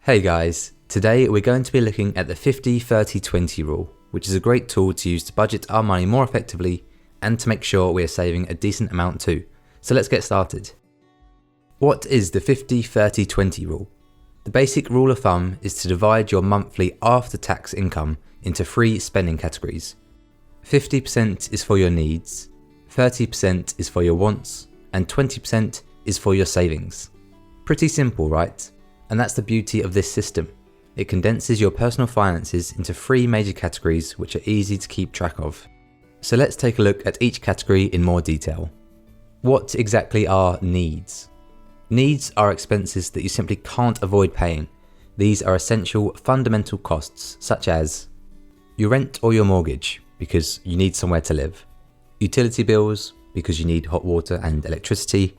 Hey guys, today we're going to be looking at the 50-30-20 rule, which is a great tool to use to budget our money more effectively and to make sure we're saving a decent amount too. So let's get started. What is the 50-30-20 rule? The basic rule of thumb is to divide your monthly after-tax income into three spending categories. 50% is for your needs, 30% is for your wants, and 20% is for your savings. Pretty simple, right? And that's the beauty of this system. It condenses your personal finances into three major categories which are easy to keep track of. So let's take a look at each category in more detail. What exactly are needs? Needs are expenses that you simply can't avoid paying. These are essential, fundamental costs such as your rent or your mortgage because you need somewhere to live, utility bills because you need hot water and electricity,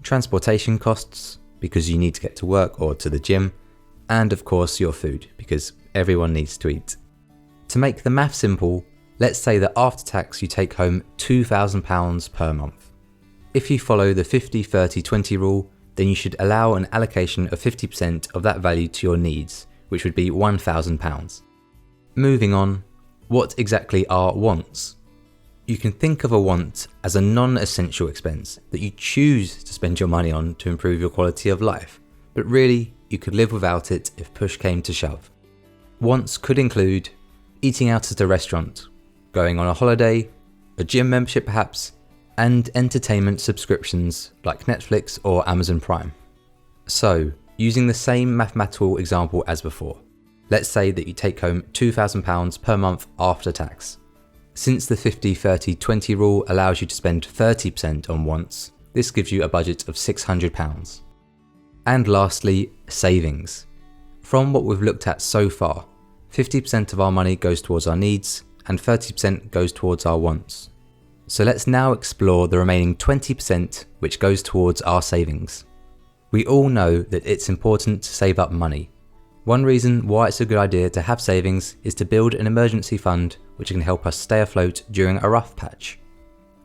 transportation costs because you need to get to work or to the gym, and of course your food, because everyone needs to eat. To make the math simple, let's say that after tax you take home £2,000 per month. If you follow the 50-30-20 rule, then you should allow an allocation of 50% of that value to your needs, which would be £1,000. Moving on, what exactly are wants? You can think of a want as a non-essential expense that you choose to spend your money on to improve your quality of life, but really you could live without it if push came to shove. Wants could include eating out at a restaurant, going on a holiday, a gym membership perhaps, and entertainment subscriptions like Netflix or Amazon Prime. So, using the same mathematical example as before, let's say that you take home £2,000 per month after tax. Since the 50-30-20 rule allows you to spend 30% on wants, this gives you a budget of £600. And lastly, savings. From what we've looked at so far, 50% of our money goes towards our needs and 30% goes towards our wants. So let's now explore the remaining 20% which goes towards our savings. We all know that it's important to save up money. One reason why it's a good idea to have savings is to build an emergency fund which can help us stay afloat during a rough patch.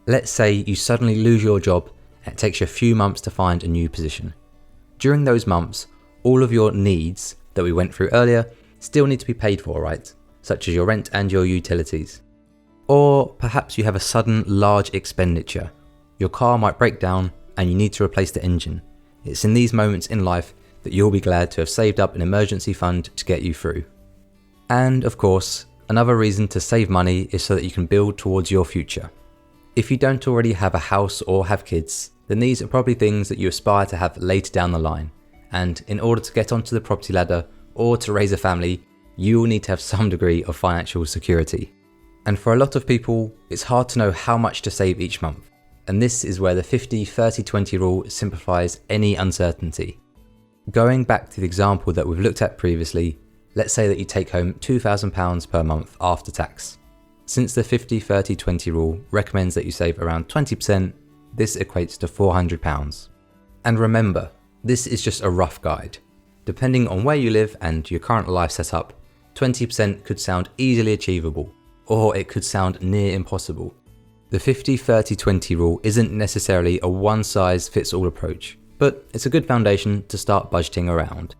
Let's say you suddenly lose your job and it takes you a few months to find a new position. During those months, all of your needs that we went through earlier still need to be paid for, right? Such as your rent and your utilities. Or perhaps you have a sudden large expenditure. Your car might break down and you need to replace the engine. It's in these moments in life that you'll be glad to have saved up an emergency fund to get you through. And of course, another reason to save money is so that you can build towards your future. If you don't already have a house or have kids, then these are probably things that you aspire to have later down the line. And in order to get onto the property ladder or to raise a family, you will need to have some degree of financial security. And for a lot of people, it's hard to know how much to save each month. And this is where the 50-30-20 rule simplifies any uncertainty. Going back to the example that we've looked at previously, let's say that you take home £2,000 per month after tax. Since the 50-30-20 rule recommends that you save around 20%, this equates to £400. And remember, this is just a rough guide. Depending on where you live and your current life setup, 20% could sound easily achievable, or it could sound near impossible. The 50-30-20 rule isn't necessarily a one-size-fits-all approach, but it's a good foundation to start budgeting around.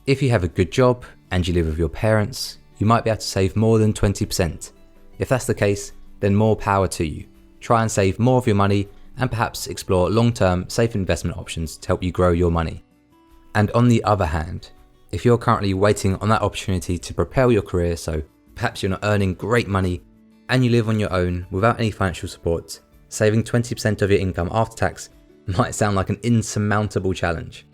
If you have a good job and you live with your parents, you might be able to save more than 20%. If that's the case, then more power to you. Try and save more of your money and perhaps explore long-term safe investment options to help you grow your money. And on the other hand, if you're currently waiting on that opportunity to propel your career, so perhaps you're not earning great money and you live on your own without any financial support, saving 20% of your income after tax might sound like an insurmountable challenge.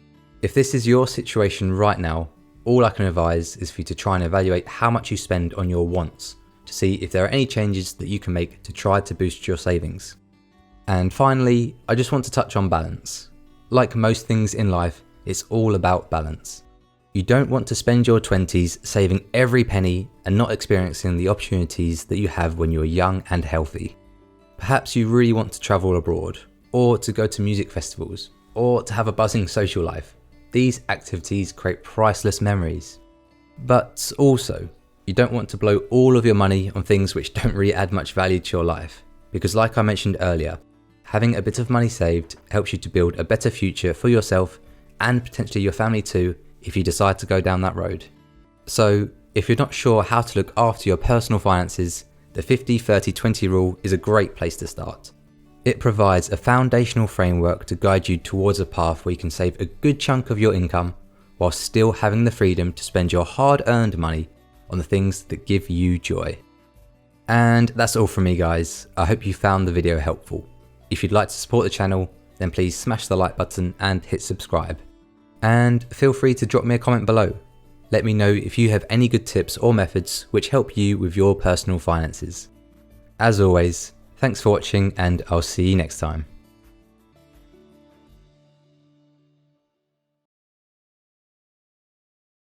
If this is your situation right now, all I can advise is for you to try and evaluate how much you spend on your wants to see if there are any changes that you can make to try to boost your savings. And finally, I just want to touch on balance. Like most things in life, it's all about balance. You don't want to spend your 20s saving every penny and not experiencing the opportunities that you have when you're young and healthy. Perhaps you really want to travel abroad, or to go to music festivals, or to have a buzzing social life. These activities create priceless memories. But also, you don't want to blow all of your money on things which don't really add much value to your life, because like I mentioned earlier, having a bit of money saved helps you to build a better future for yourself and potentially your family too if you decide to go down that road. So, if you're not sure how to look after your personal finances, the 50-30-20 rule is a great place to start. It provides a foundational framework to guide you towards a path where you can save a good chunk of your income while still having the freedom to spend your hard-earned money on the things that give you joy. And that's all from me, guys. I hope you found the video helpful. If you'd like to support the channel, then please smash the like button and hit subscribe. And feel free to drop me a comment below. Let me know if you have any good tips or methods which help you with your personal finances. As always, thanks for watching, and I'll see you next time.